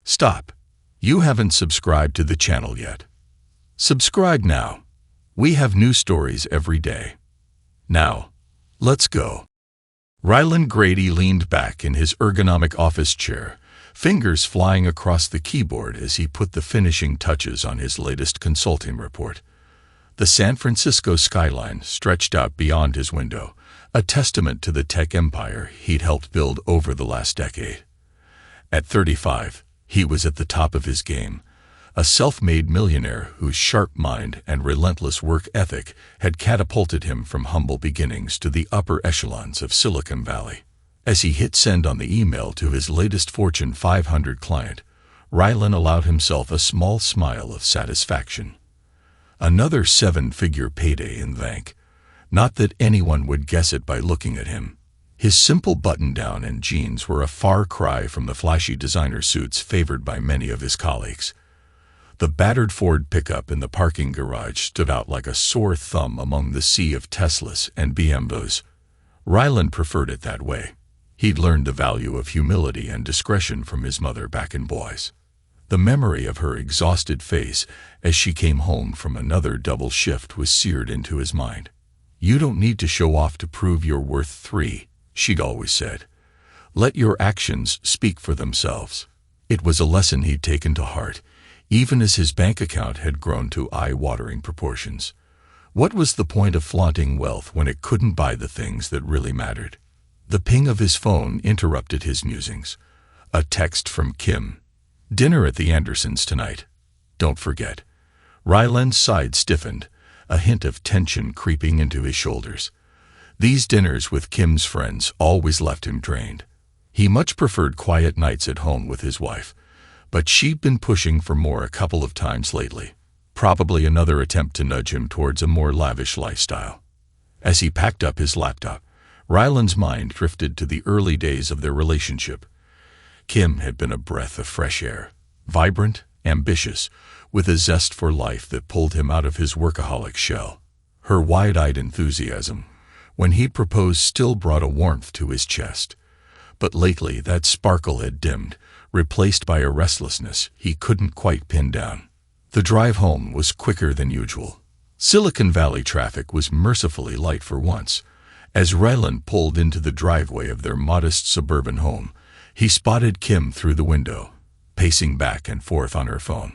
Stop. You haven't subscribed to the channel yet. Subscribe now. We have new stories every day. Now, let's go. Ryland Grady leaned back in his ergonomic office chair, fingers flying across the keyboard as he put the finishing touches on his latest consulting report. The San Francisco skyline stretched out beyond his window, a testament to the tech empire he'd helped build over the last decade. At 35, he was at the top of his game, a self-made millionaire whose sharp mind and relentless work ethic had catapulted him from humble beginnings to the upper echelons of Silicon Valley. As he hit send on the email to his latest Fortune 500 client, Ryland allowed himself a small smile of satisfaction. Another seven-figure payday in the bank. Not that anyone would guess it by looking at him. His simple button-down and jeans were a far cry from the flashy designer suits favored by many of his colleagues. The battered Ford pickup in the parking garage stood out like a sore thumb among the sea of Teslas and BMWs. Ryland preferred it that way. He'd learned the value of humility and discretion from his mother back in Boise. The memory of her exhausted face as she came home from another double shift was seared into his mind. "You don't need to show off to prove you're worth three," she'd always said. "Let your actions speak for themselves." It was a lesson he'd taken to heart, even as his bank account had grown to eye-watering proportions. What was the point of flaunting wealth when it couldn't buy the things that really mattered? The ping of his phone interrupted his musings. A text from Kim. "Dinner at the Andersons tonight. Don't forget." Ryland's side stiffened, a hint of tension creeping into his shoulders. These dinners with Kim's friends always left him drained. He much preferred quiet nights at home with his wife, but she'd been pushing for more a couple of times lately, probably another attempt to nudge him towards a more lavish lifestyle. As he packed up his laptop, Ryland's mind drifted to the early days of their relationship. Kim had been a breath of fresh air, vibrant, ambitious, with a zest for life that pulled him out of his workaholic shell. Her wide-eyed enthusiasm, when he proposed, still brought a warmth to his chest. But lately that sparkle had dimmed, replaced by a restlessness he couldn't quite pin down. The drive home was quicker than usual. Silicon Valley traffic was mercifully light for once. As Ryland pulled into the driveway of their modest suburban home, he spotted Kim through the window, pacing back and forth on her phone.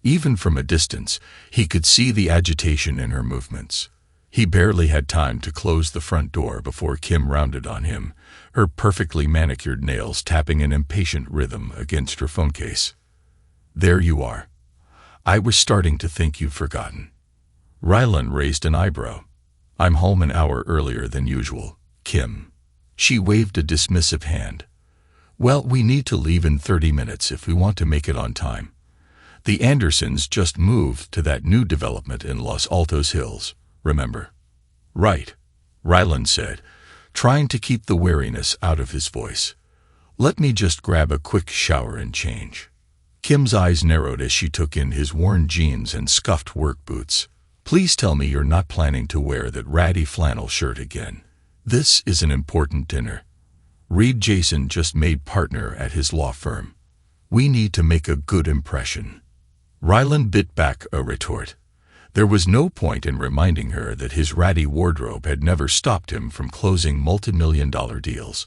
Even from a distance, he could see the agitation in her movements. He barely had time to close the front door before Kim rounded on him, her perfectly manicured nails tapping an impatient rhythm against her phone case. "There you are. I was starting to think you'd forgotten." Ryland raised an eyebrow. "I'm home an hour earlier than usual, Kim." She waved a dismissive hand. "Well, we need to leave in 30 minutes if we want to make it on time. The Andersons just moved to that new development in Los Altos Hills, remember?" "Right," Ryland said, trying to keep the wariness out of his voice. "Let me just grab a quick shower and change." Kim's eyes narrowed as she took in his worn jeans and scuffed work boots. "Please tell me you're not planning to wear that ratty flannel shirt again. This is an important dinner. Reed Jason just made partner at his law firm. We need to make a good impression." Ryland bit back a retort. There was no point in reminding her that his ratty wardrobe had never stopped him from closing multi-million-dollar deals.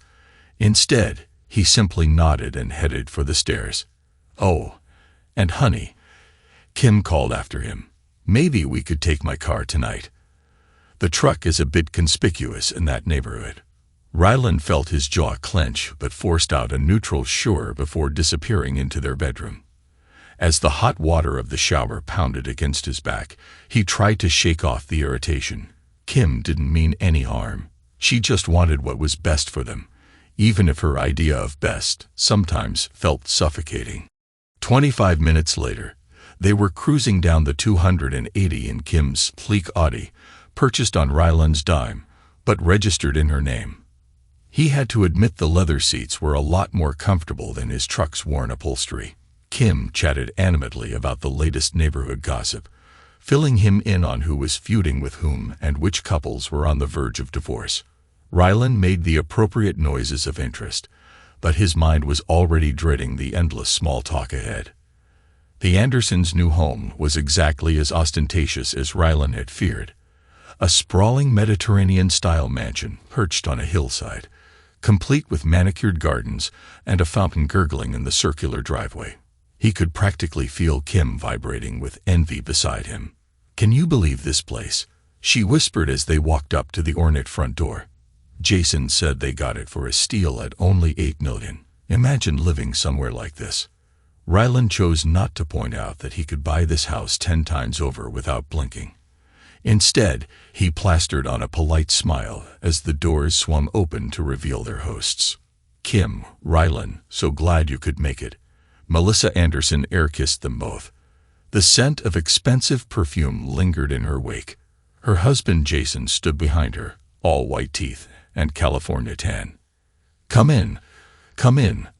Instead, he simply nodded and headed for the stairs. "Oh, and honey," Kim called after him, "maybe we could take my car tonight. The truck is a bit conspicuous in that neighborhood." Ryland felt his jaw clench but forced out a neutral sure before disappearing into their bedroom. As the hot water of the shower pounded against his back, he tried to shake off the irritation. Kim didn't mean any harm. She just wanted what was best for them, even if her idea of best sometimes felt suffocating. 25 minutes later, they were cruising down the 280 in Kim's sleek Audi, purchased on Ryland's dime, but registered in her name. He had to admit the leather seats were a lot more comfortable than his truck's worn upholstery. Kim chatted animatedly about the latest neighborhood gossip, filling him in on who was feuding with whom and which couples were on the verge of divorce. Ryland made the appropriate noises of interest, but his mind was already dreading the endless small talk ahead. The Andersons' new home was exactly as ostentatious as Ryland had feared. A sprawling Mediterranean-style mansion perched on a hillside, complete with manicured gardens and a fountain gurgling in the circular driveway. He could practically feel Kim vibrating with envy beside him. "Can you believe this place?" she whispered as they walked up to the ornate front door. "Jason said they got it for a steal at only $8 million. Imagine living somewhere like this." Ryland chose not to point out that he could buy this house 10 times over without blinking. Instead, he plastered on a polite smile as the doors swung open to reveal their hosts. "Kim, Ryland, so glad you could make it." Melissa Anderson air-kissed them both. The scent of expensive perfume lingered in her wake. Her husband Jason stood behind her, all white teeth and California tan. Come in,"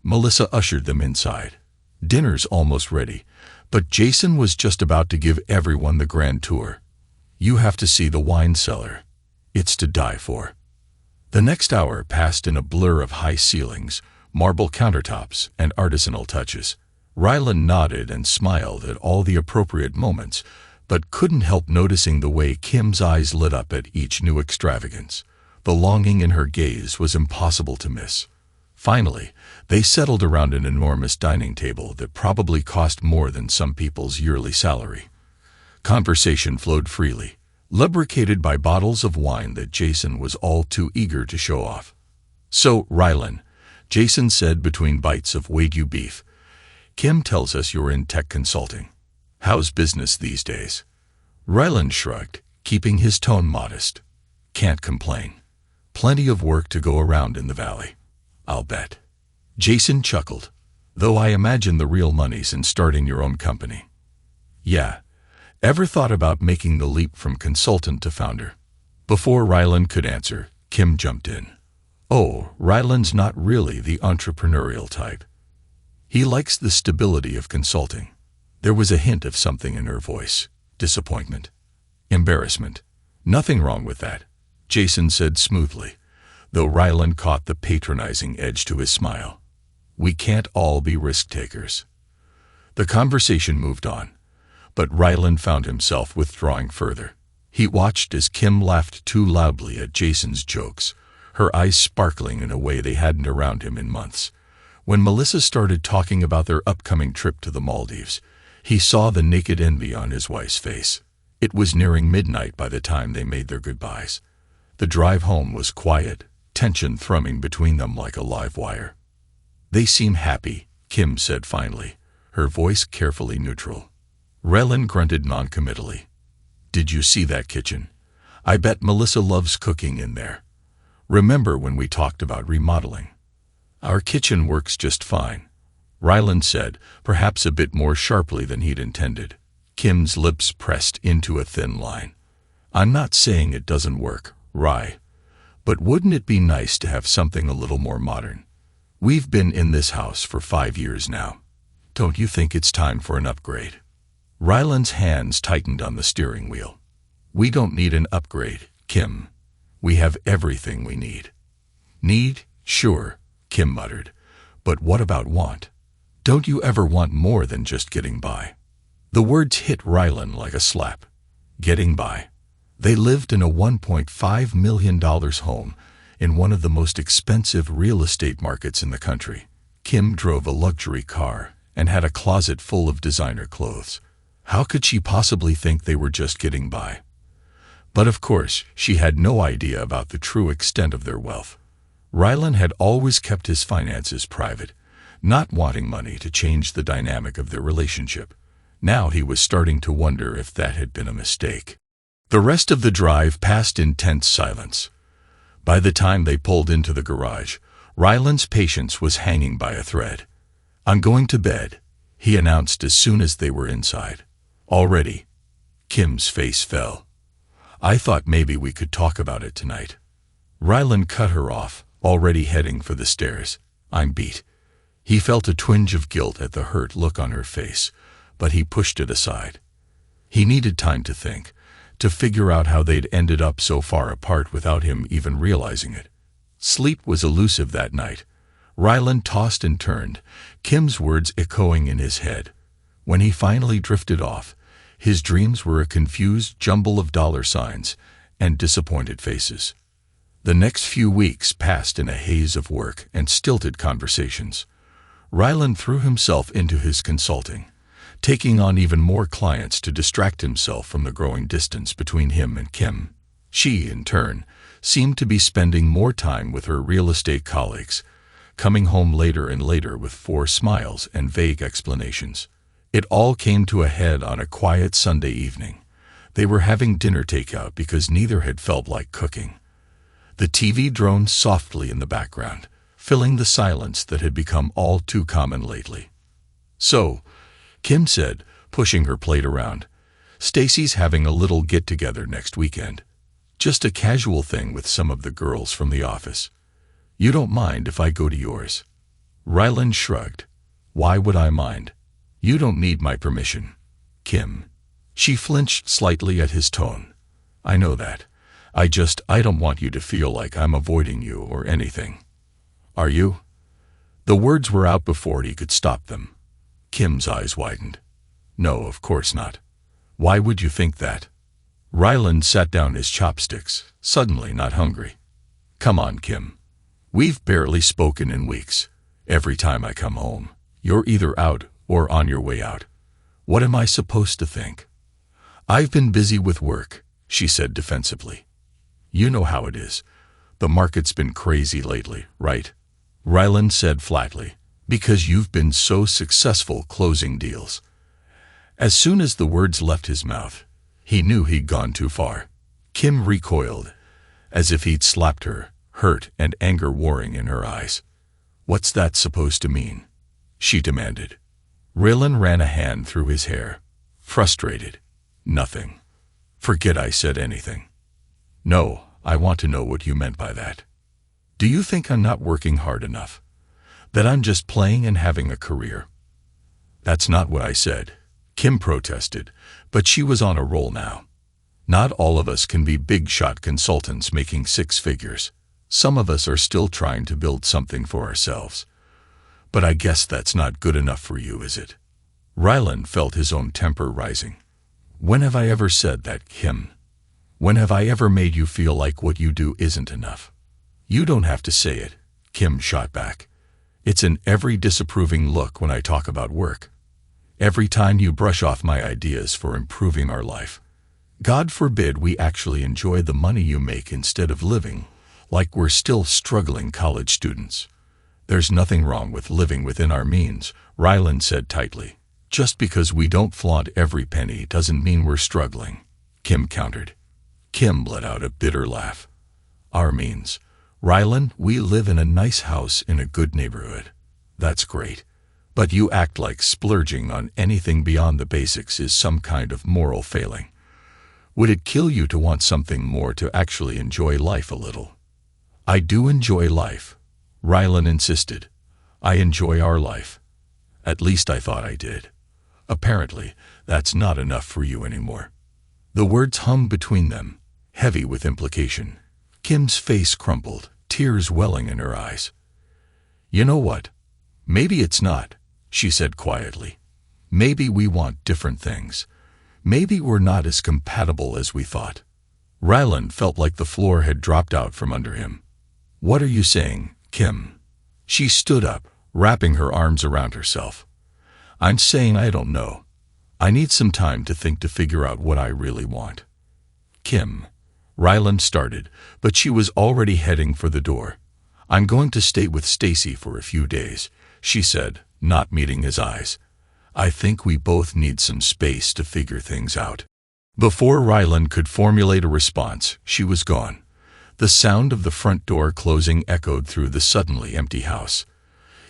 Melissa ushered them inside. Dinner's almost ready, but Jason was just about to give everyone the grand tour. "You have to see the wine cellar. It's to die for." The next hour passed in a blur of high ceilings, marble countertops, and artisanal touches. Ryland nodded and smiled at all the appropriate moments, but couldn't help noticing the way Kim's eyes lit up at each new extravagance. The longing in her gaze was impossible to miss. Finally, they settled around an enormous dining table that probably cost more than some people's yearly salary. Conversation flowed freely, lubricated by bottles of wine that Jason was all too eager to show off. "So, Ryland," Jason said between bites of Wagyu beef, "Kim tells us you're in tech consulting. How's business these days?" Ryland shrugged, keeping his tone modest. "Can't complain. Plenty of work to go around in the valley, I'll bet." Jason chuckled. "Though I imagine the real money's in starting your own company." "Yeah. Ever thought about making the leap from consultant to founder?" Before Ryland could answer, Kim jumped in. "Oh, Ryland's not really the entrepreneurial type. He likes the stability of consulting." There was a hint of something in her voice. Disappointment. Embarrassment. "Nothing wrong with that," Jason said smoothly, though Ryland caught the patronizing edge to his smile. "We can't all be risk-takers." The conversation moved on, but Ryland found himself withdrawing further. He watched as Kim laughed too loudly at Jason's jokes, her eyes sparkling in a way they hadn't around him in months. When Melissa started talking about their upcoming trip to the Maldives, he saw the naked envy on his wife's face. It was nearing midnight by the time they made their goodbyes. The drive home was quiet, tension thrumming between them like a live wire. "They seem happy," Kim said finally, her voice carefully neutral. Ryland grunted noncommittally. "Did you see that kitchen? I bet Melissa loves cooking in there. Remember when we talked about remodeling?" "Our kitchen works just fine," Ryland said, perhaps a bit more sharply than he'd intended. Kim's lips pressed into a thin line. "I'm not saying it doesn't work, Ry, but wouldn't it be nice to have something a little more modern? We've been in this house for 5 years now. Don't you think it's time for an upgrade?" Ryland's hands tightened on the steering wheel. "We don't need an upgrade, Kim. We have everything we need." "Need? Sure," Kim muttered. "But what about want? Don't you ever want more than just getting by?" The words hit Ryland like a slap. Getting by. They lived in a $1.5 million home in one of the most expensive real estate markets in the country. Kim drove a luxury car and had a closet full of designer clothes. How could she possibly think they were just getting by? But of course, she had no idea about the true extent of their wealth. Ryland had always kept his finances private, not wanting money to change the dynamic of their relationship. Now he was starting to wonder if that had been a mistake. The rest of the drive passed in tense silence. By the time they pulled into the garage, Ryland's patience was hanging by a thread. "I'm going to bed," he announced as soon as they were inside. "Already?" Kim's face fell. "I thought maybe we could talk about it tonight." Ryland cut her off, already heading for the stairs. "I'm beat." He felt a twinge of guilt at the hurt look on her face, but he pushed it aside. He needed time to think, to figure out how they'd ended up so far apart without him even realizing it. Sleep was elusive that night. Ryland tossed and turned, Kim's words echoing in his head. When he finally drifted off, his dreams were a confused jumble of dollar signs and disappointed faces. The next few weeks passed in a haze of work and stilted conversations. Ryland threw himself into his consulting, taking on even more clients to distract himself from the growing distance between him and Kim. She, in turn, seemed to be spending more time with her real estate colleagues, coming home later and later with forced smiles and vague explanations. It all came to a head on a quiet Sunday evening. They were having dinner takeout because neither had felt like cooking. The TV droned softly in the background, filling the silence that had become all too common lately. "So," Kim said, pushing her plate around, "Stacy's having a little get-together next weekend. Just a casual thing with some of the girls from the office. You don't mind if I go to yours?" Ryland shrugged. "Why would I mind? You don't need my permission, Kim." She flinched slightly at his tone. "I know that. I don't want you to feel like I'm avoiding you or anything." "Are you?" The words were out before he could stop them. Kim's eyes widened. "No, of course not. Why would you think that?" Ryland sat down his chopsticks, suddenly not hungry. "Come on, Kim. We've barely spoken in weeks. Every time I come home, you're either out or on your way out. What am I supposed to think?" "I've been busy with work," she said defensively. "You know how it is. The market's been crazy lately, right?" Ryland said flatly. "Because you've been so successful closing deals." As soon as the words left his mouth, he knew he'd gone too far. Kim recoiled, as if he'd slapped her, hurt and anger warring in her eyes. "What's that supposed to mean?" she demanded. Ryland ran a hand through his hair. Frustrated. "Nothing. Forget I said anything." "No, I want to know what you meant by that. Do you think I'm not working hard enough? That I'm just playing and having a career?" "That's not what I said," Kim protested, but she was on a roll now. "Not all of us can be big-shot consultants making six figures. Some of us are still trying to build something for ourselves. But I guess that's not good enough for you, is it?" Ryland felt his own temper rising. "When have I ever said that, Kim? When have I ever made you feel like what you do isn't enough?" "You don't have to say it," Kim shot back. "It's in every disapproving look when I talk about work. Every time you brush off my ideas for improving our life. God forbid we actually enjoy the money you make instead of living like we're still struggling college students." "There's nothing wrong with living within our means," Ryland said tightly. "Just because we don't flaunt every penny doesn't mean we're struggling," Kim countered. Kim let out a bitter laugh. "Our means. Ryland, we live in a nice house in a good neighborhood. That's great. But you act like splurging on anything beyond the basics is some kind of moral failing. Would it kill you to want something more to actually enjoy life a little?" "I do enjoy life," Ryland insisted. "I enjoy our life. At least I thought I did. Apparently, that's not enough for you anymore." The words hung between them, heavy with implication. Kim's face crumpled, tears welling in her eyes. "You know what? Maybe it's not," she said quietly. "Maybe we want different things. Maybe we're not as compatible as we thought." Ryland felt like the floor had dropped out from under him. "What are you saying, Kim?" She stood up, wrapping her arms around herself. "I'm saying I don't know. I need some time to think to figure out what I really want." "Kim," Ryland started, but she was already heading for the door. "I'm going to stay with Stacy for a few days," she said, not meeting his eyes. "I think we both need some space to figure things out." Before Ryland could formulate a response, she was gone. The sound of the front door closing echoed through the suddenly empty house.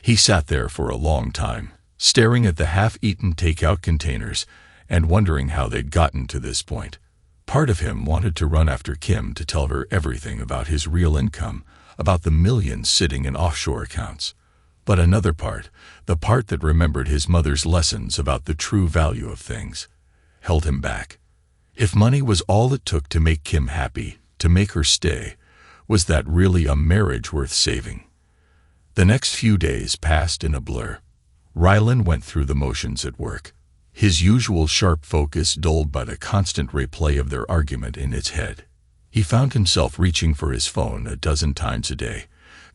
He sat there for a long time, staring at the half-eaten takeout containers and wondering how they'd gotten to this point. Part of him wanted to run after Kim to tell her everything about his real income, about the millions sitting in offshore accounts. But another part, the part that remembered his mother's lessons about the true value of things, held him back. If money was all it took to make Kim happy, to make her stay, was that really a marriage worth saving? The next few days passed in a blur. Ryland went through the motions at work, his usual sharp focus dulled by the constant replay of their argument in his head. He found himself reaching for his phone a dozen times a day,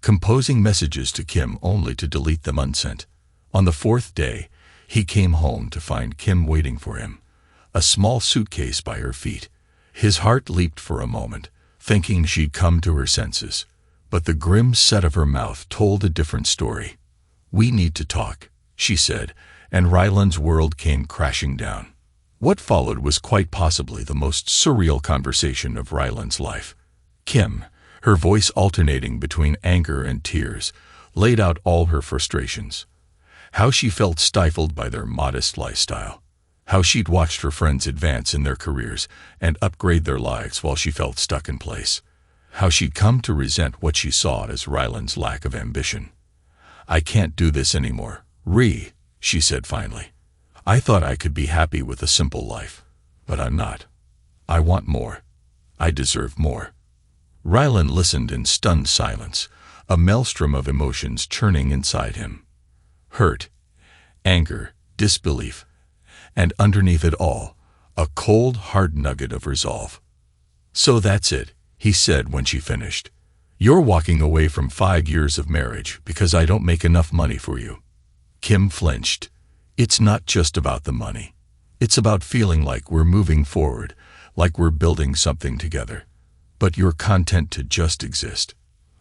composing messages to Kim only to delete them unsent. On the fourth day, he came home to find Kim waiting for him, a small suitcase by her feet. His heart leaped for a moment, thinking she'd come to her senses. But the grim set of her mouth told a different story. "We need to talk," she said, and Ryland's world came crashing down. What followed was quite possibly the most surreal conversation of Ryland's life. Kim, her voice alternating between anger and tears, laid out all her frustrations. How she felt stifled by their modest lifestyle. How she'd watched her friends advance in their careers and upgrade their lives while she felt stuck in place. How she'd come to resent what she saw as Ryland's lack of ambition. "I can't do this anymore, she said finally. "I thought I could be happy with a simple life, but I'm not. I want more. I deserve more." Ryland listened in stunned silence, a maelstrom of emotions churning inside him. Hurt, anger, disbelief, and underneath it all, a cold, hard nugget of resolve. "So that's it," he said when she finished. "You're walking away from 5 years of marriage because I don't make enough money for you." Kim flinched. "It's not just about the money. It's about feeling like we're moving forward, like we're building something together. But you're content to just exist.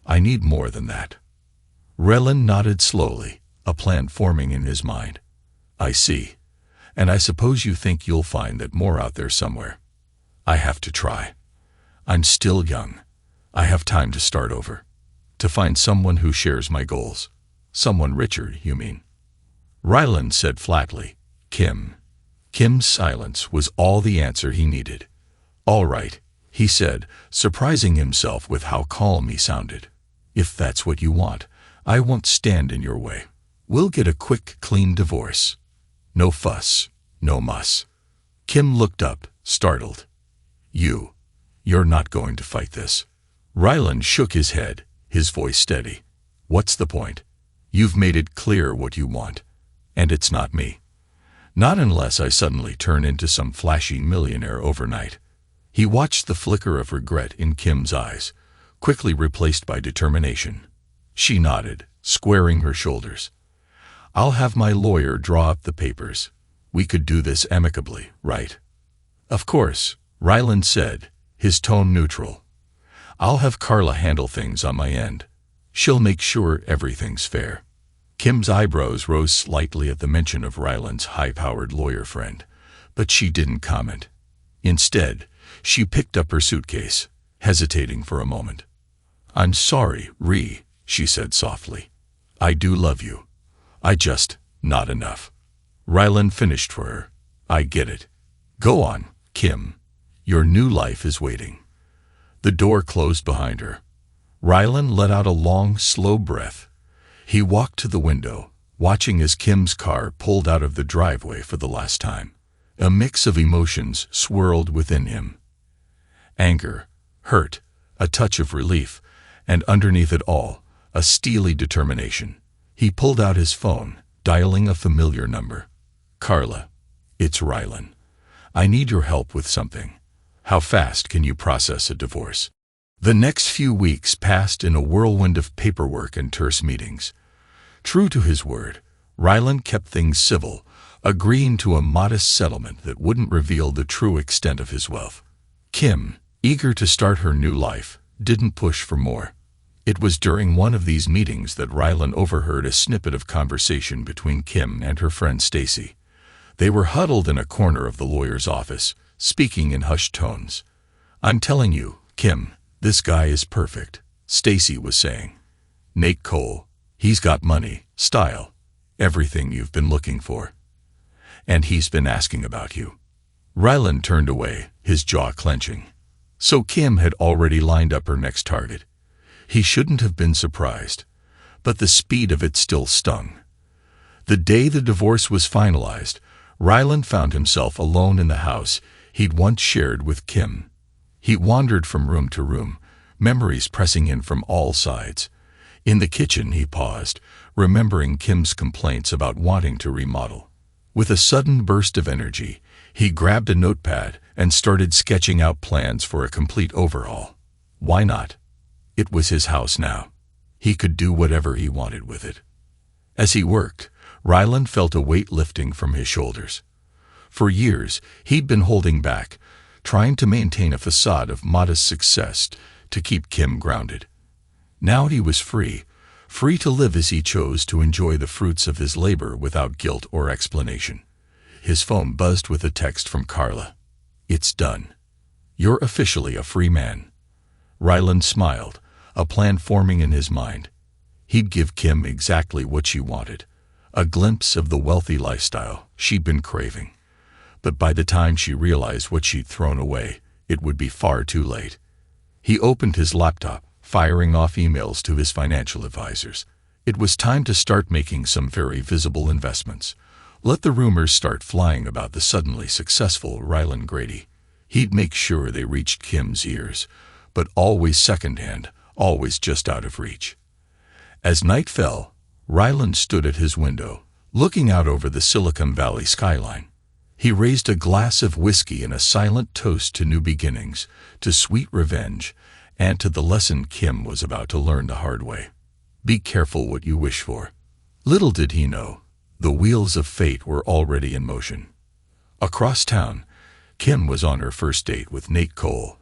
I need more than that." Ryland nodded slowly, a plan forming in his mind. "I see. And I suppose you think you'll find that more out there somewhere. I have to try. I'm still young. I have time to start over. To find someone who shares my goals. Someone richer, you mean?" Ryland said flatly, "Kim." Kim's silence was all the answer he needed. "All right," he said, surprising himself with how calm he sounded. "If that's what you want, I won't stand in your way. We'll get a quick, clean divorce. No fuss, no muss." Kim looked up, startled. You're not going to fight this." Ryland shook his head, his voice steady. "What's the point? You've made it clear what you want. And it's not me. Not unless I suddenly turn into some flashy millionaire overnight." He watched the flicker of regret in Kim's eyes, quickly replaced by determination. She nodded, squaring her shoulders. "I'll have my lawyer draw up the papers. We could do this amicably, right?" "Of course," Ryland said, his tone neutral. "I'll have Carla handle things on my end. She'll make sure everything's fair." Kim's eyebrows rose slightly at the mention of Ryland's high-powered lawyer friend, but she didn't comment. Instead, she picked up her suitcase, hesitating for a moment. "I'm sorry, she said softly. "I do love you. Not enough." Ryland finished for her. "I get it. Go on, Kim. Your new life is waiting." The door closed behind her. Ryland let out a long, slow breath. He walked to the window, watching as Kim's car pulled out of the driveway for the last time. A mix of emotions swirled within him. Anger, hurt, a touch of relief, and underneath it all, a steely determination. He pulled out his phone, dialing a familiar number. "Carla, it's Ryland. I need your help with something. How fast can you process a divorce?" The next few weeks passed in a whirlwind of paperwork and terse meetings. True to his word, Ryland kept things civil, agreeing to a modest settlement that wouldn't reveal the true extent of his wealth. Kim, eager to start her new life, didn't push for more. It was during one of these meetings that Ryland overheard a snippet of conversation between Kim and her friend Stacy. They were huddled in a corner of the lawyer's office, speaking in hushed tones. "I'm telling you, Kim, this guy is perfect," Stacy was saying. "Nate Cole, he's got money, style, everything you've been looking for. And he's been asking about you." Ryland turned away, his jaw clenching. So Kim had already lined up her next target. He shouldn't have been surprised, but the speed of it still stung. The day the divorce was finalized, Ryland found himself alone in the house he'd once shared with Kim. He wandered from room to room, memories pressing in from all sides. In the kitchen, he paused, remembering Kim's complaints about wanting to remodel. With a sudden burst of energy, he grabbed a notepad and started sketching out plans for a complete overhaul. Why not? It was his house now. He could do whatever he wanted with it. As he worked, Ryland felt a weight lifting from his shoulders. For years, he'd been holding back, trying to maintain a facade of modest success to keep Kim grounded. Now he was free to live as he chose, to enjoy the fruits of his labor without guilt or explanation. His phone buzzed with a text from Carla. "It's done. You're officially a free man." Ryland smiled, a plan forming in his mind. He'd give Kim exactly what she wanted, a glimpse of the wealthy lifestyle she'd been craving. But by the time she realized what she'd thrown away, it would be far too late. He opened his laptop, firing off emails to his financial advisors. It was time to start making some very visible investments. Let the rumors start flying about the suddenly successful Ryland Grady. He'd make sure they reached Kim's ears, but always secondhand, always just out of reach. As night fell, Ryland stood at his window, looking out over the Silicon Valley skyline. He raised a glass of whiskey in a silent toast to new beginnings, to sweet revenge, and to the lesson Kim was about to learn the hard way. Be careful what you wish for. Little did he know, the wheels of fate were already in motion. Across town, Kim was on her first date with Nate Cole,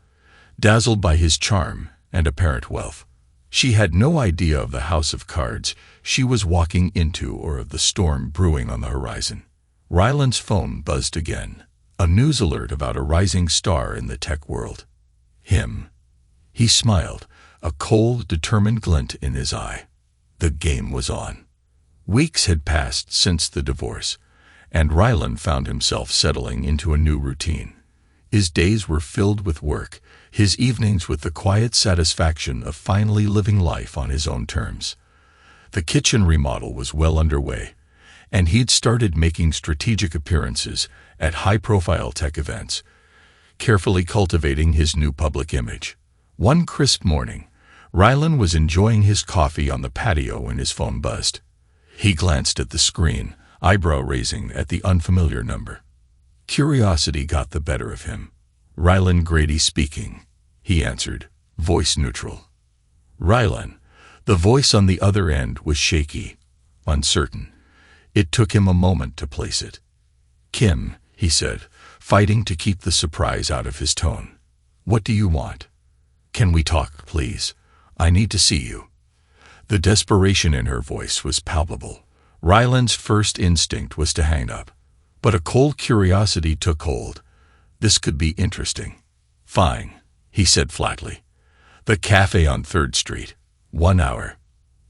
dazzled by his charm and apparent wealth. She had no idea of the house of cards she was walking into or of the storm brewing on the horizon. Ryland's phone buzzed again, a news alert about a rising star in the tech world. Him. He smiled, a cold, determined glint in his eye. The game was on. Weeks had passed since the divorce, and Ryland found himself settling into a new routine. His days were filled with work, his evenings with the quiet satisfaction of finally living life on his own terms. The kitchen remodel was well underway, and he'd started making strategic appearances at high-profile tech events, carefully cultivating his new public image. One crisp morning, Ryland was enjoying his coffee on the patio when his phone buzzed. He glanced at the screen, eyebrow-raising at the unfamiliar number. Curiosity got the better of him. "Ryland Grady speaking," he answered, voice neutral. Ryland. The voice on the other end was shaky, uncertain. It took him a moment to place it. "Kim," he said, fighting to keep the surprise out of his tone. "What do you want? Can we talk, please? I need to see you." The desperation in her voice was palpable. Ryland's first instinct was to hang up, but a cold curiosity took hold. This could be interesting. "Fine," he said flatly. "The cafe on 3rd Street. 1 hour."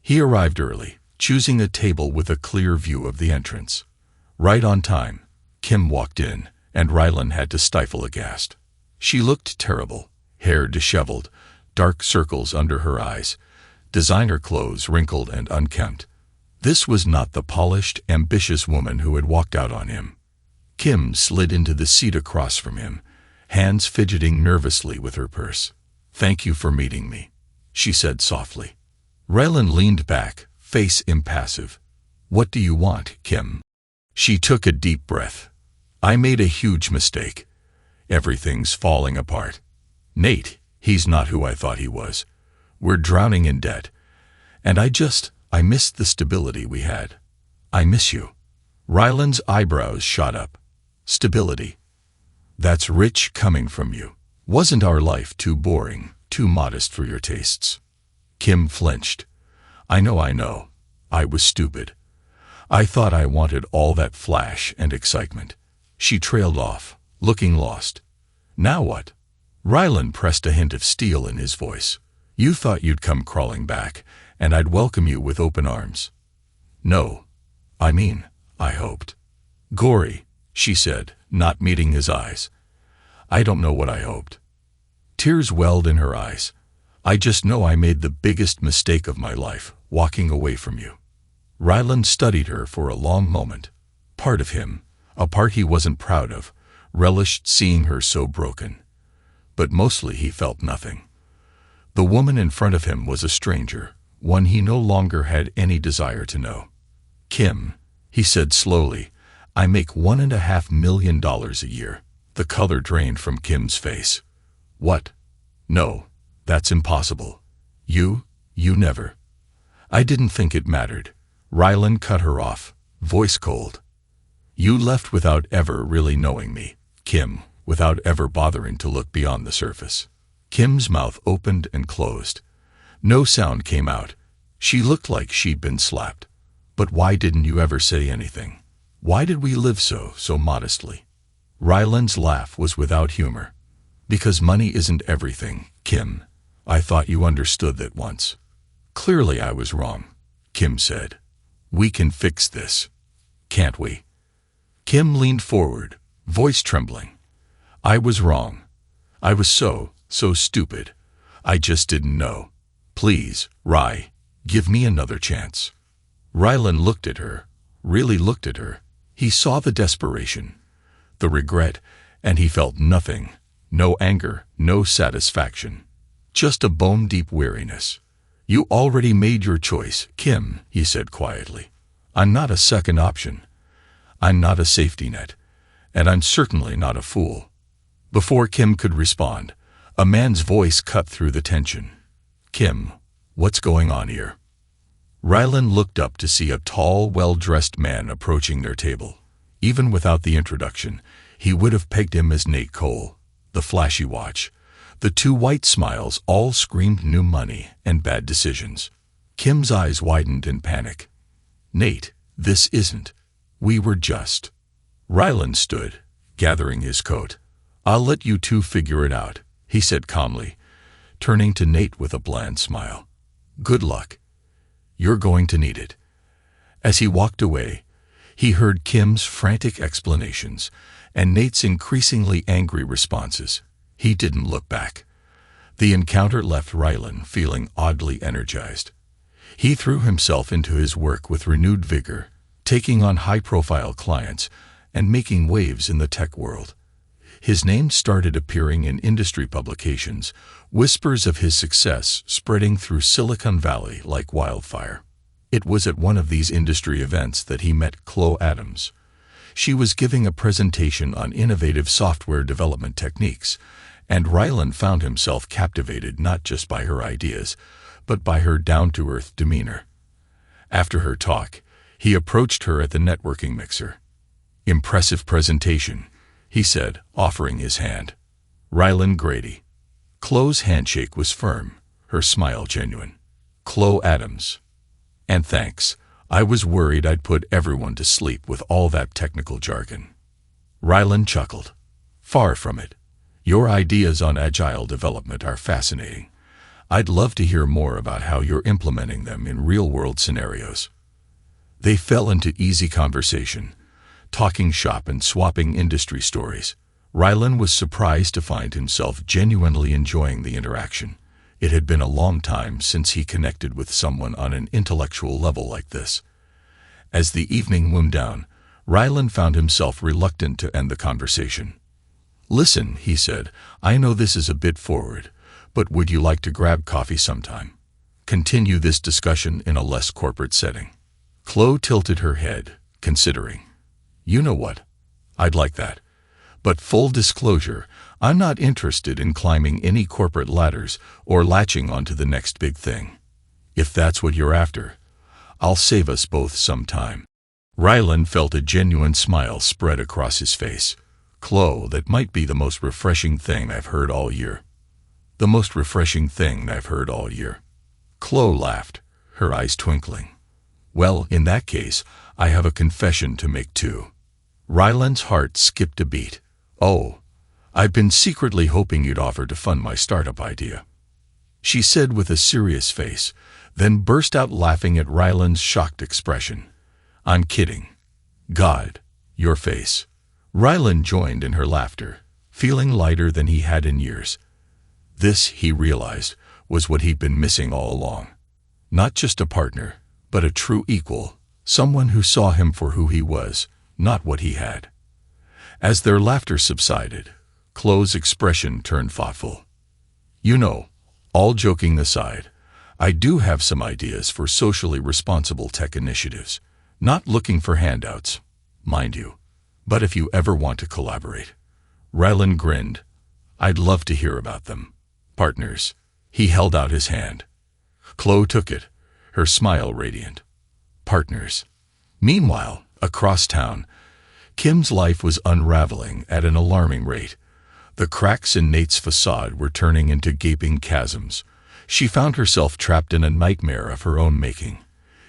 He arrived early, choosing a table with a clear view of the entrance. Right on time, Kim walked in, and Ryland had to stifle a gasp. She looked terrible, hair disheveled, dark circles under her eyes, designer clothes wrinkled and unkempt. This was not the polished, ambitious woman who had walked out on him. Kim slid into the seat across from him, hands fidgeting nervously with her purse. "Thank you for meeting me," she said softly. Ryland leaned back, face impassive. "What do you want, Kim?" She took a deep breath. "I made a huge mistake. Everything's falling apart. Nate, he's not who I thought he was. We're drowning in debt. And I missed the stability we had. I miss you." Ryland's eyebrows shot up. "Stability? That's rich coming from you. Wasn't our life too boring, too modest for your tastes?" Kim flinched. I know. I was stupid. I thought I wanted all that flash and excitement." She trailed off, looking lost. "Now what?" Ryland pressed a hint of steel in his voice. "You thought you'd come crawling back, and I'd welcome you with open arms." "No. I hoped." "Gory," she said, not meeting his eyes. "I don't know what I hoped." Tears welled in her eyes. "I just know I made the biggest mistake of my life, walking away from you." Ryland studied her for a long moment. Part of him, a part he wasn't proud of, relished seeing her so broken. But mostly he felt nothing. The woman in front of him was a stranger, one he no longer had any desire to know. "Kim," he said slowly, "I make $1.5 million a year." The color drained from Kim's face. "What? No, that's impossible. You never." "I didn't think it mattered." Ryland cut her off, voice cold. "You left without ever really knowing me, Kim, without ever bothering to look beyond the surface." Kim's mouth opened and closed. No sound came out. She looked like she'd been slapped. "But why didn't you ever say anything? Why did we live so modestly?" Ryland's laugh was without humor. "Because money isn't everything, Kim. I thought you understood that once." "Clearly I was wrong," Kim said. "We can fix this, can't we?" Kim leaned forward, voice trembling. "I was wrong. I was so stupid. I just didn't know. Please, give me another chance." Ryland looked at her, really looked at her. He saw the desperation, the regret, and he felt nothing. No anger, no satisfaction. Just a bone-deep weariness. "You already made your choice, Kim," he said quietly. "I'm not a second option. I'm not a safety net. And I'm certainly not a fool." Before Kim could respond, a man's voice cut through the tension. "Kim, what's going on here?" Ryland looked up to see a tall, well-dressed man approaching their table. Even without the introduction, he would have pegged him as Nate Cole. The flashy watch, the two white smiles all screamed new money and bad decisions. Kim's eyes widened in panic. "Nate, this isn't. We were just..." Ryland stood, gathering his coat. "I'll let you two figure it out," he said calmly, turning to Nate with a bland smile. "Good luck. You're going to need it." As he walked away, he heard Kim's frantic explanations and Nate's increasingly angry responses. He didn't look back. The encounter left Ryland feeling oddly energized. He threw himself into his work with renewed vigor, taking on high-profile clients and making waves in the tech world. His name started appearing in industry publications, whispers of his success spreading through Silicon Valley like wildfire. It was at one of these industry events that he met Chloe Adams. She was giving a presentation on innovative software development techniques, and Ryland found himself captivated not just by her ideas, but by her down-to-earth demeanor. After her talk, he approached her at the networking mixer. "Impressive presentation," he said, offering his hand. "Ryland Grady." Chloe's handshake was firm, her smile genuine. "Chloe Adams. And thanks. I was worried I'd put everyone to sleep with all that technical jargon." Ryland chuckled. "Far from it. Your ideas on agile development are fascinating. I'd love to hear more about how you're implementing them in real-world scenarios." They fell into easy conversation, talking shop and swapping industry stories. Ryland was surprised to find himself genuinely enjoying the interaction. It had been a long time since he connected with someone on an intellectual level like this. As the evening wound down, Ryland found himself reluctant to end the conversation. "Listen," he said, "I know this is a bit forward, but would you like to grab coffee sometime? Continue this discussion in a less corporate setting?" Chloe tilted her head, considering. "You know what? I'd like that. But full disclosure, I'm not interested in climbing any corporate ladders or latching onto the next big thing. If that's what you're after, I'll save us both some time." Ryland felt a genuine smile spread across his face. "Chloe, that might be the most refreshing thing I've heard all year." "The most refreshing thing I've heard all year." Chloe laughed, her eyes twinkling. "Well, in that case, I have a confession to make too." Ryland's heart skipped a beat. "Oh, I've been secretly hoping you'd offer to fund my startup idea," she said with a serious face, then burst out laughing at Ryland's shocked expression. "I'm kidding." "God, your face." Ryland joined in her laughter, feeling lighter than he had in years. This, he realized, was what he'd been missing all along. Not just a partner, but a true equal, someone who saw him for who he was, not what he had. As their laughter subsided, Chloe's expression turned thoughtful. "You know, all joking aside, I do have some ideas for socially responsible tech initiatives. Not looking for handouts, mind you, but if you ever want to collaborate." Ryland grinned. "I'd love to hear about them." "Partners." He held out his hand. Chloe took it, her smile radiant. "Partners." Meanwhile, across town, Kim's life was unraveling at an alarming rate. The cracks in Nate's facade were turning into gaping chasms. She found herself trapped in a nightmare of her own making.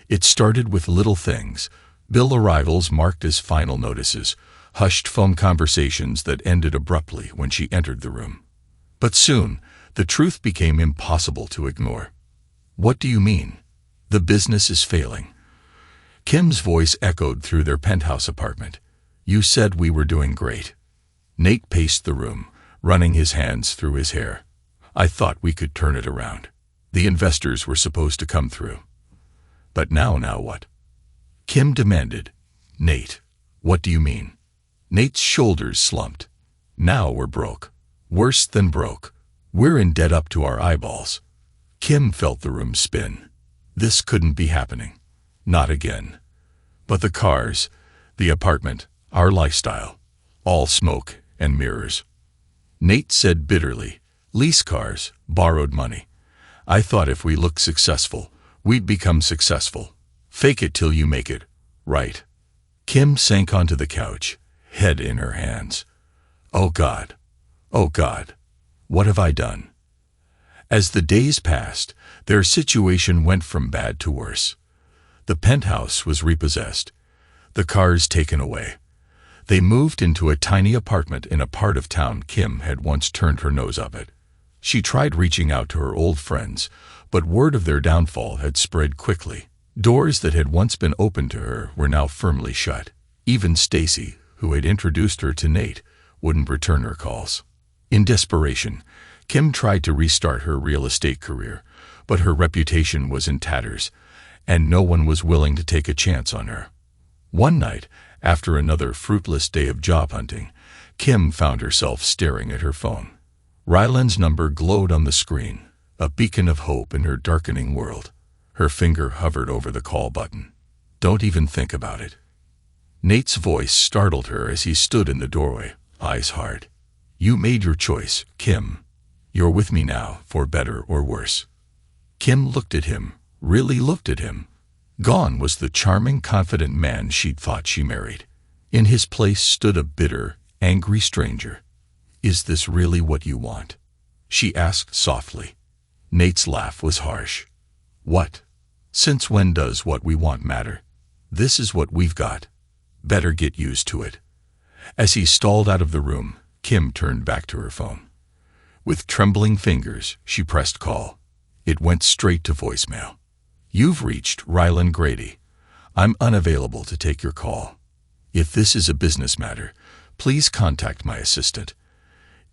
It started with little things: bill arrivals marked as final notices, hushed phone conversations that ended abruptly when she entered the room. But soon, the truth became impossible to ignore. "What do you mean? The business is failing?" Kim's voice echoed through their penthouse apartment. "You said we were doing great." Nate paced the room, running his hands through his hair. "I thought we could turn it around. The investors were supposed to come through. But now what?" Kim demanded. "Nate, what do you mean?" Nate's shoulders slumped. "Now we're broke. Worse than broke. We're in debt up to our eyeballs." Kim felt the room spin. This couldn't be happening. Not again. But the cars, the apartment, our lifestyle, all smoke and mirrors. Nate said bitterly, "Lease cars, borrowed money. I thought if we looked successful, we'd become successful. Fake it till you make it, right?" Kim sank onto the couch, head in her hands. Oh God, what have I done?" As the days passed, their situation went from bad to worse. The penthouse was repossessed, the cars taken away. They moved into a tiny apartment in a part of town Kim had once turned her nose up at. She tried reaching out to her old friends, but word of their downfall had spread quickly. Doors that had once been open to her were now firmly shut. Even Stacy, who had introduced her to Nate, wouldn't return her calls. In desperation, Kim tried to restart her real estate career, but her reputation was in tatters, and no one was willing to take a chance on her. One night, after another fruitless day of job hunting, Kim found herself staring at her phone. Ryland's number glowed on the screen, a beacon of hope in her darkening world. Her finger hovered over the call button. "Don't even think about it." Nate's voice startled her as he stood in the doorway, eyes hard. "You made your choice, Kim. You're with me now, for better or worse." Kim looked at him, really looked at him. Gone was the charming, confident man she'd thought she married. In his place stood a bitter, angry stranger. "Is this really what you want?" she asked softly. Nate's laugh was harsh. "What? Since when does what we want matter? This is what we've got. Better get used to it." As he stalled out of the room, Kim turned back to her phone. With trembling fingers, she pressed call. It went straight to voicemail. "You've reached Ryland Grady. I'm unavailable to take your call. If this is a business matter, please contact my assistant.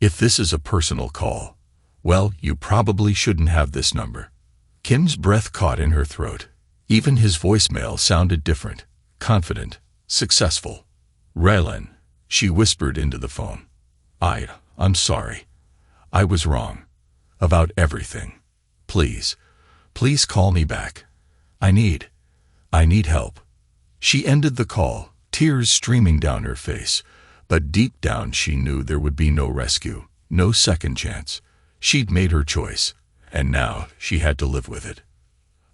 If this is a personal call, well, you probably shouldn't have this number." Kim's breath caught in her throat. Even his voicemail sounded different, confident, successful. "Ryland," she whispered into the phone. I'm sorry. I was wrong. About everything. Please call me back. I need help." She ended the call, tears streaming down her face, but deep down she knew there would be no rescue, no second chance. She'd made her choice, and now she had to live with it.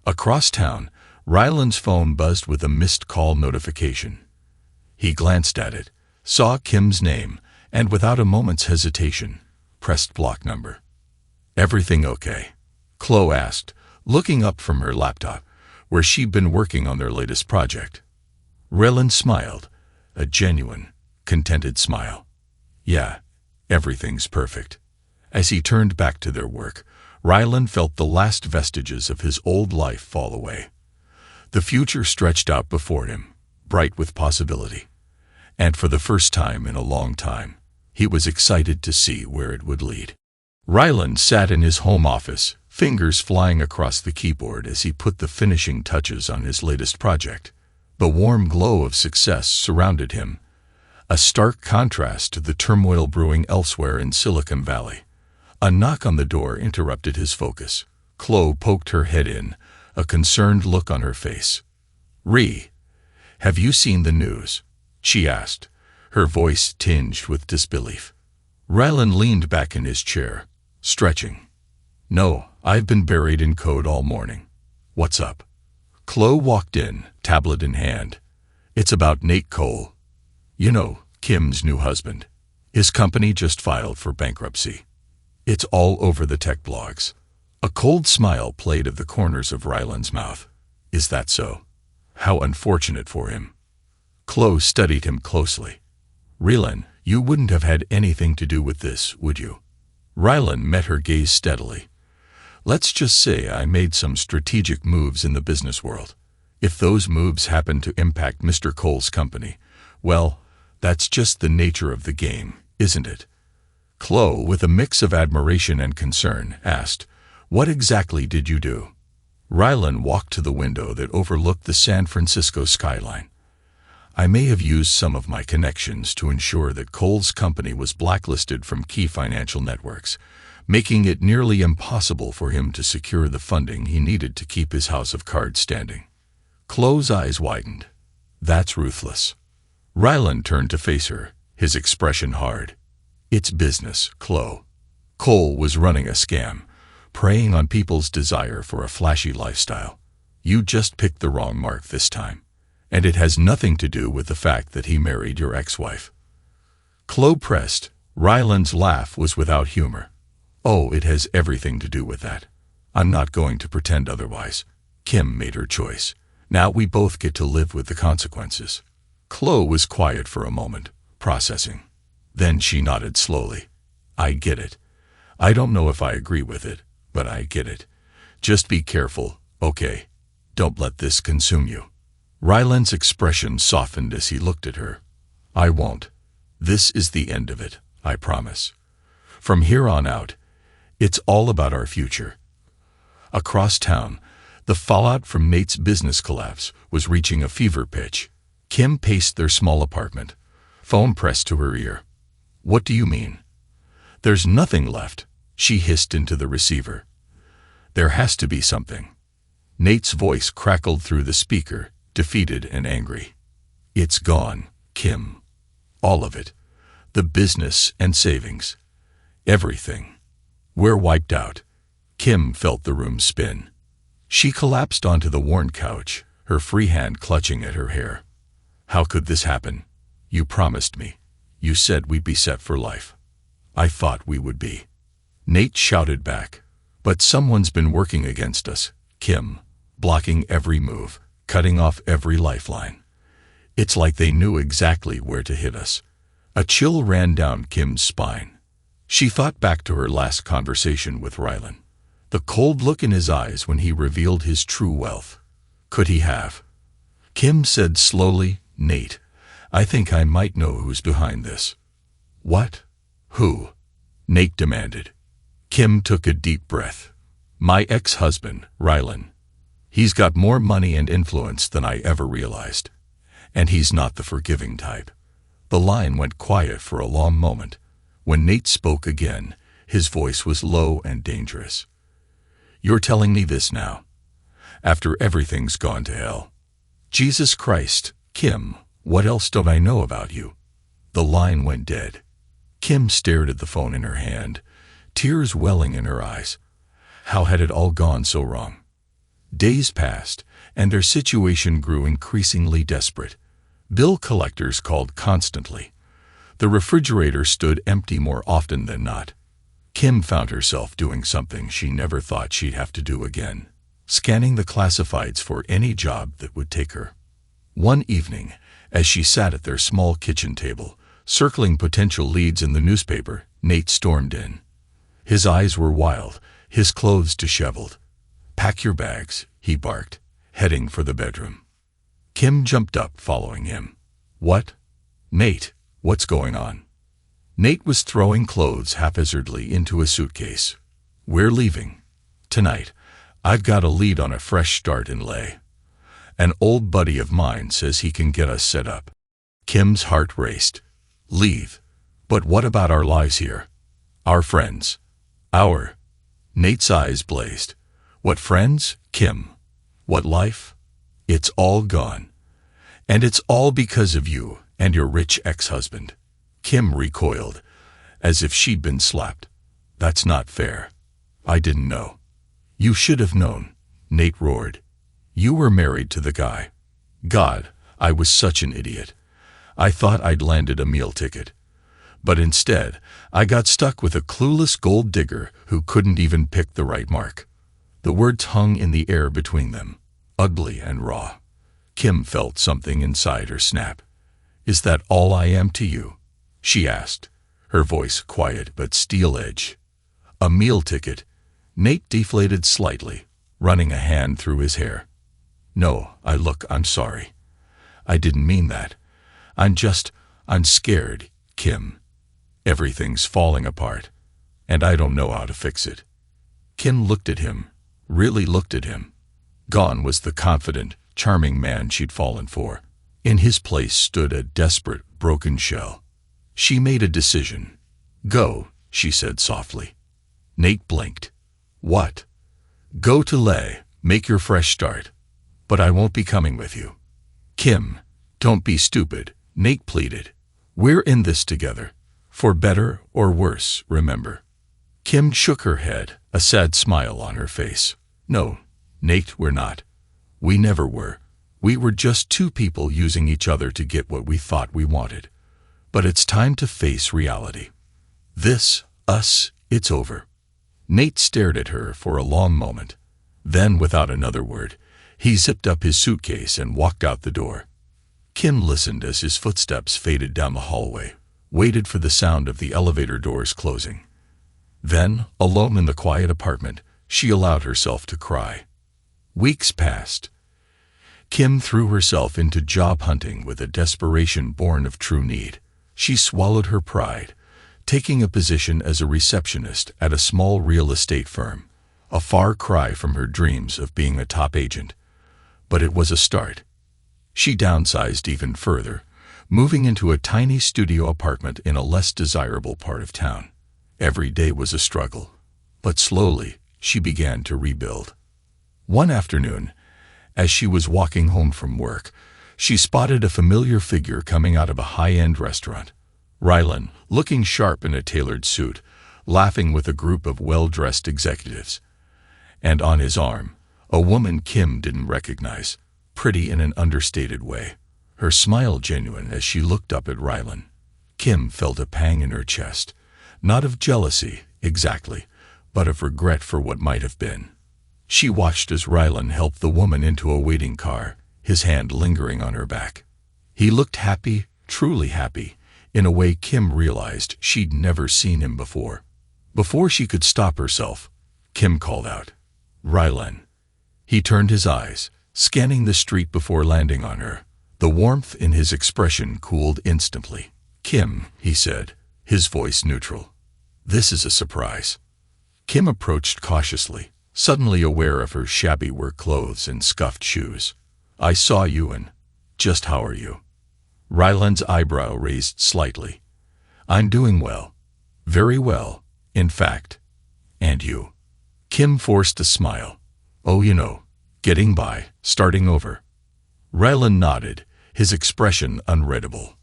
Across town, Ryland's phone buzzed with a missed call notification. He glanced at it, saw Kim's name, and without a moment's hesitation, pressed block number. "Everything okay?" Chloe asked, looking up from her laptop, where she'd been working on their latest project. Ryland smiled, a genuine, contented smile. "Yeah, everything's perfect." As he turned back to their work, Ryland felt the last vestiges of his old life fall away. The future stretched out before him, bright with possibility. And for the first time in a long time, he was excited to see where it would lead. Ryland sat in his home office, fingers flying across the keyboard as he put the finishing touches on his latest project. The warm glow of success surrounded him, a stark contrast to the turmoil brewing elsewhere in Silicon Valley. A knock on the door interrupted his focus. Chloe poked her head in, a concerned look on her face. Have you seen the news?" she asked, her voice tinged with disbelief. Ryland leaned back in his chair, stretching. "No, I've been buried in code all morning. What's up?" Chloe walked in, tablet in hand. "It's about Nate Cole. You know, Kim's new husband. His company just filed for bankruptcy. It's all over the tech blogs." A cold smile played at the corners of Ryland's mouth. "Is that so? How unfortunate for him." Chloe studied him closely. "Ryland, you wouldn't have had anything to do with this, would you?" Ryland met her gaze steadily. "Let's just say I made some strategic moves in the business world. If those moves happen to impact Mr. Cole's company, well, that's just the nature of the game, isn't it?" Chloe, with a mix of admiration and concern, asked, "What exactly did you do?" Ryland walked to the window that overlooked the San Francisco skyline. "I may have used some of my connections to ensure that Cole's company was blacklisted from key financial networks, making it nearly impossible for him to secure the funding he needed to keep his house of cards standing." Chloe's eyes widened. "That's ruthless." Ryland turned to face her, his expression hard. "It's business, Chloe. Cole was running a scam, preying on people's desire for a flashy lifestyle. You just picked the wrong mark this time, and it has nothing to do with the fact that he married your ex-wife." Chloe pressed. Ryland's laugh was without humor. "Oh, it has everything to do with that. I'm not going to pretend otherwise. Kim made her choice. Now we both get to live with the consequences." Chloe was quiet for a moment, processing. Then she nodded slowly. "I get it. I don't know if I agree with it, but I get it. Just be careful, okay? Don't let this consume you." Ryland's expression softened as he looked at her. "I won't. This is the end of it, I promise. From here on out, it's all about our future." Across town, the fallout from Nate's business collapse was reaching a fever pitch. Kim paced their small apartment, phone pressed to her ear. "What do you mean?" "There's nothing left," she hissed into the receiver. "There has to be something." Nate's voice crackled through the speaker, defeated and angry. "It's gone, Kim. All of it. The business and savings. Everything. We're wiped out." Kim felt the room spin. She collapsed onto the worn couch, her free hand clutching at her hair. "How could this happen? You promised me. You said we'd be set for life." "I thought we would be." Nate shouted back. "But someone's been working against us, Kim, blocking every move, cutting off every lifeline. It's like they knew exactly where to hit us." A chill ran down Kim's spine. She thought back to her last conversation with Ryland. The cold look in his eyes when he revealed his true wealth. Could he have? Kim said slowly, "Nate, I think I might know who's behind this." "What? Who?" Nate demanded. Kim took a deep breath. "My ex-husband, Ryland. He's got more money and influence than I ever realized. And he's not the forgiving type." The line went quiet for a long moment. When Nate spoke again, his voice was low and dangerous. "You're telling me this now, after everything's gone to hell? Jesus Christ, Kim, what else don't I know about you?" The line went dead. Kim stared at the phone in her hand, tears welling in her eyes. How had it all gone so wrong? Days passed, and their situation grew increasingly desperate. Bill collectors called constantly. The refrigerator stood empty more often than not. Kim found herself doing something she never thought she'd have to do again, scanning the classifieds for any job that would take her. One evening, as she sat at their small kitchen table, circling potential leads in the newspaper, Nate stormed in. His eyes were wild, his clothes disheveled. "Pack your bags," he barked, heading for the bedroom. Kim jumped up, following him. "What? Nate, what's going on?" Nate was throwing clothes haphazardly into a suitcase. "We're leaving. Tonight. I've got a lead on a fresh start in Leh. An old buddy of mine says he can get us set up." Kim's heart raced. "Leave? But what about our lives here? Our friends? Our—" Nate's eyes blazed. What friends, Kim? What life? It's all gone. And it's all because of you and your rich ex-husband. Kim recoiled, as if she'd been slapped. That's not fair. I didn't know. You should have known, Nate roared. You were married to the guy. God, I was such an idiot. I thought I'd landed a meal ticket. But instead, I got stuck with a clueless gold digger who couldn't even pick the right mark. The words hung in the air between them, ugly and raw. Kim felt something inside her snap. Is that all I am to you? She asked, her voice quiet but steel-edged. A meal ticket. Nate deflated slightly, running a hand through his hair. No, I'm sorry. I didn't mean that. I'm scared, Kim. Everything's falling apart, and I don't know how to fix it. Kim looked at him, really looked at him. Gone was the confident, charming man she'd fallen for. In his place stood a desperate, broken shell. She made a decision. Go, she said softly. Nate blinked. What? Go to Lay, make your fresh start. But I won't be coming with you. Kim, don't be stupid, Nate pleaded. We're in this together. For better or worse, remember. Kim shook her head, a sad smile on her face. No, Nate, we're not. We never were. We were just two people using each other to get what we thought we wanted. But it's time to face reality. It's over. Nate stared at her for a long moment. Then, without another word, he zipped up his suitcase and walked out the door. Kim listened as his footsteps faded down the hallway, waited for the sound of the elevator doors closing. Then, alone in the quiet apartment, she allowed herself to cry. Weeks passed. Kim threw herself into job hunting with a desperation born of true need. She swallowed her pride, taking a position as a receptionist at a small real estate firm, a far cry from her dreams of being a top agent. But it was a start. She downsized even further, moving into a tiny studio apartment in a less desirable part of town. Every day was a struggle, but slowly she began to rebuild. One afternoon, as she was walking home from work, she spotted a familiar figure coming out of a high-end restaurant. Ryland, looking sharp in a tailored suit, laughing with a group of well-dressed executives. And on his arm, a woman Kim didn't recognize, pretty in an understated way, her smile genuine as she looked up at Ryland. Kim felt a pang in her chest, not of jealousy, exactly, but of regret for what might have been. She watched as Ryland helped the woman into a waiting car, his hand lingering on her back. He looked happy, truly happy, in a way Kim realized she'd never seen him before. Before she could stop herself, Kim called out, Ryland. He turned his eyes, scanning the street before landing on her. The warmth in his expression cooled instantly. Kim, he said, his voice neutral. This is a surprise. Kim approached cautiously, suddenly aware of her shabby work clothes and scuffed shoes. I saw you and just how are you? Ryland's eyebrow raised slightly. I'm doing well. Very well, in fact. And you? Kim forced a smile. Oh, getting by, starting over. Ryland nodded, his expression unreadable.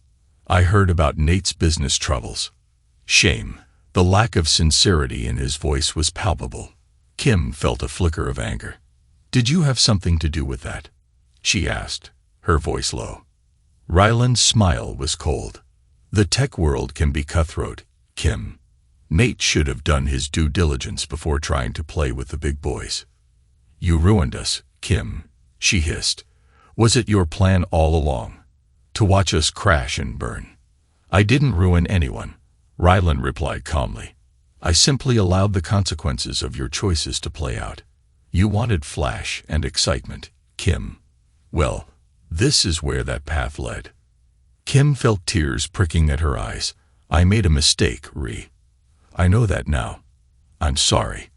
I heard about Nate's business troubles. Shame. The lack of sincerity in his voice was palpable. Kim felt a flicker of anger. Did you have something to do with that? She asked, her voice low. Ryland's smile was cold. The tech world can be cutthroat, Kim. Nate should have done his due diligence before trying to play with the big boys. You ruined us, Kim, she hissed. Was it your plan all along? To watch us crash and burn? I didn't ruin anyone, Ryland replied calmly. I simply allowed the consequences of your choices to play out. You wanted flash and excitement, Kim. Well, this is where that path led. Kim felt tears pricking at her eyes. I made a mistake, I know that now. I'm sorry.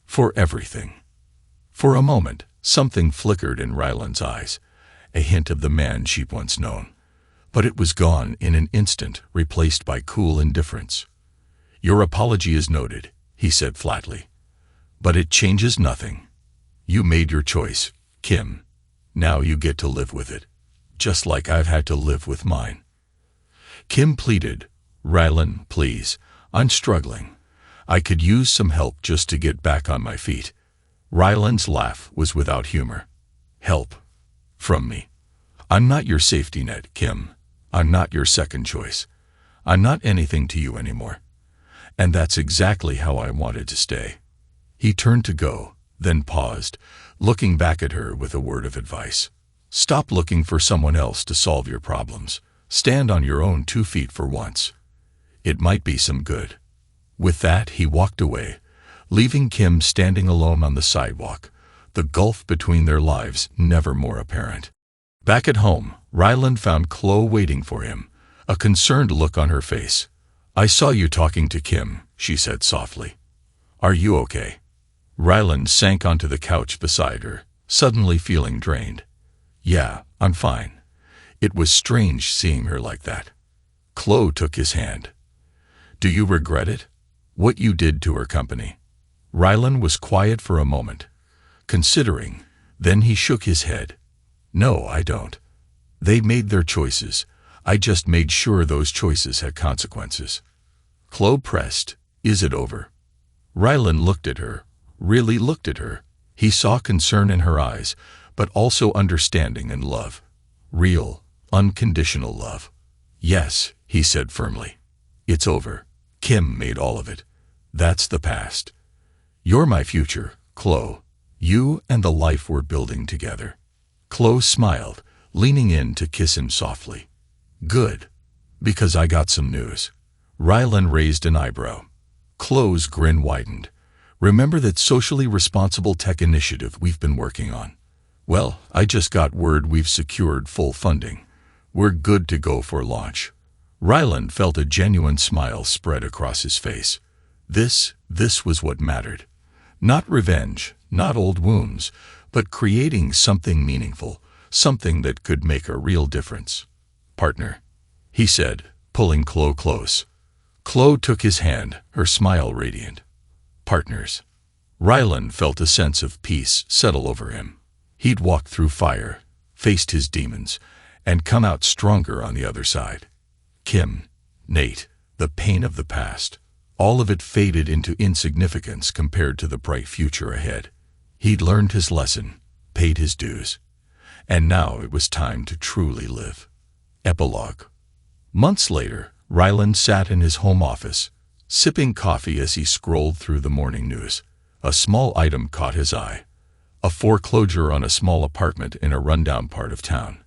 For everything. For a moment, something flickered in Ryland's eyes, a hint of the man she'd once known. But it was gone in an instant, replaced by cool indifference. Your apology is noted, he said flatly. But it changes nothing. You made your choice, Kim. Now you get to live with it, just like I've had to live with mine. Kim pleaded, Ryland, please, I'm struggling. I could use some help just to get back on my feet. Ryland's laugh was without humor. Help? From me? I'm not your safety net, Kim. I'm not your second choice. I'm not anything to you anymore. And that's exactly how I wanted to stay. He turned to go, then paused, looking back at her with a word of advice. Stop looking for someone else to solve your problems. Stand on your own 2 feet for once. It might be some good. With that, he walked away, leaving Kim standing alone on the sidewalk, the gulf between their lives never more apparent. Back at home, Ryland found Chloe waiting for him, a concerned look on her face. I saw you talking to Kim, she said softly. Are you okay? Ryland sank onto the couch beside her, suddenly feeling drained. Yeah, I'm fine. It was strange seeing her like that. Chloe took his hand. Do you regret it? What you did to her company? Ryland was quiet for a moment, considering. Then he shook his head. No, I don't. They made their choices. I just made sure those choices had consequences. Chloe pressed, Is it over? Ryland looked at her, really looked at her. He saw concern in her eyes, but also understanding and love. Real, unconditional love. Yes, he said firmly. It's over. Kim made all of it. That's the past. You're my future, Chloe. You and the life we're building together. Chloe smiled, leaning in to kiss him softly. Good. Because I got some news. Ryland raised an eyebrow. Chloe's grin widened. Remember that socially responsible tech initiative we've been working on? Well, I just got word we've secured full funding. We're good to go for launch. Ryland felt a genuine smile spread across his face. This was what mattered. Not revenge, not old wounds, but creating something meaningful, something that could make a real difference. Partner, he said, pulling Chloe close. Chloe took his hand, her smile radiant. Partners. Ryland felt a sense of peace settle over him. He'd walked through fire, faced his demons, and come out stronger on the other side. Kim, Nate, the pain of the past, all of it faded into insignificance compared to the bright future ahead. He'd learned his lesson, paid his dues, and now it was time to truly live. Epilogue. Months later, Ryland sat in his home office, sipping coffee as he scrolled through the morning news. A small item caught his eye. A foreclosure on a small apartment in a rundown part of town.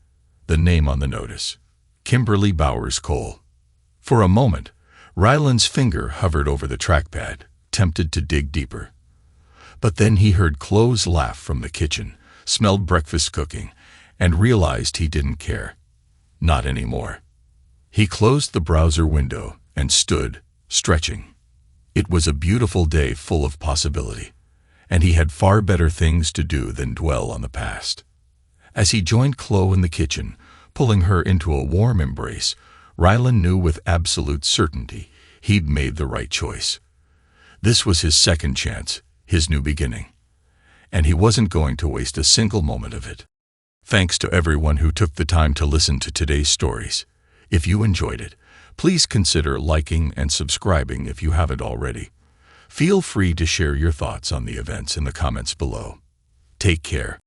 The name on the notice. Kimberly Bowers Cole. For a moment, Ryland's finger hovered over the trackpad, tempted to dig deeper. But then he heard Chloe's laugh from the kitchen, smelled breakfast cooking, and realized he didn't care. Not anymore. He closed the browser window and stood, stretching. It was a beautiful day full of possibility, and he had far better things to do than dwell on the past. As he joined Chloe in the kitchen, pulling her into a warm embrace, Ryland knew with absolute certainty he'd made the right choice. This was his second chance, his new beginning, and he wasn't going to waste a single moment of it. Thanks to everyone who took the time to listen to today's stories. If you enjoyed it, please consider liking and subscribing if you haven't already. Feel free to share your thoughts on the events in the comments below. Take care.